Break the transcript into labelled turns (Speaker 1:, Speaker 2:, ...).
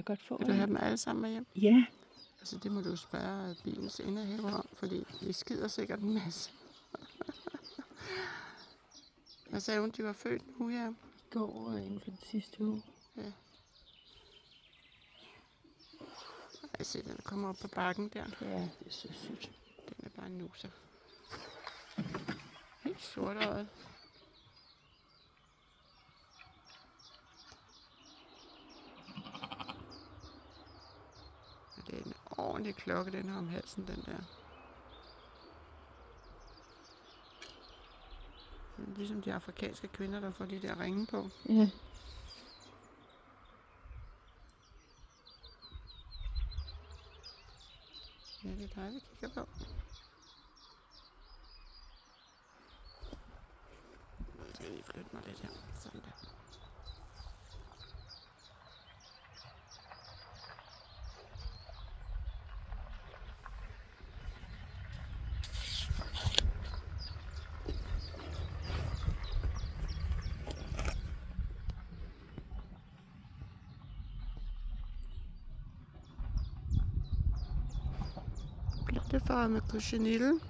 Speaker 1: godt få.
Speaker 2: Vil du have dem alle sammen med hjem?
Speaker 1: Ja.
Speaker 2: Altså, det må du spørge bilens indehaver om, fordi de skider sikkert en masse. Hvad sagde hun, de var født nu her?
Speaker 1: I går inden for den sidste uge.
Speaker 2: Ja. Jeg ser, den kommer op på bakken der.
Speaker 1: Ja, det er så sødt.
Speaker 2: Den er bare en nuser. Helt sort øjet. Det er en ordentlig klokke, den har om halsen, den der. Ligesom de afrikanske kvinder, der får de der ringe på.
Speaker 1: Ja.
Speaker 2: Ja, det er dig, vi kigger på. Jeg skal lige flytte mig lidt her. Sådan der. Plantefarve med cochenille.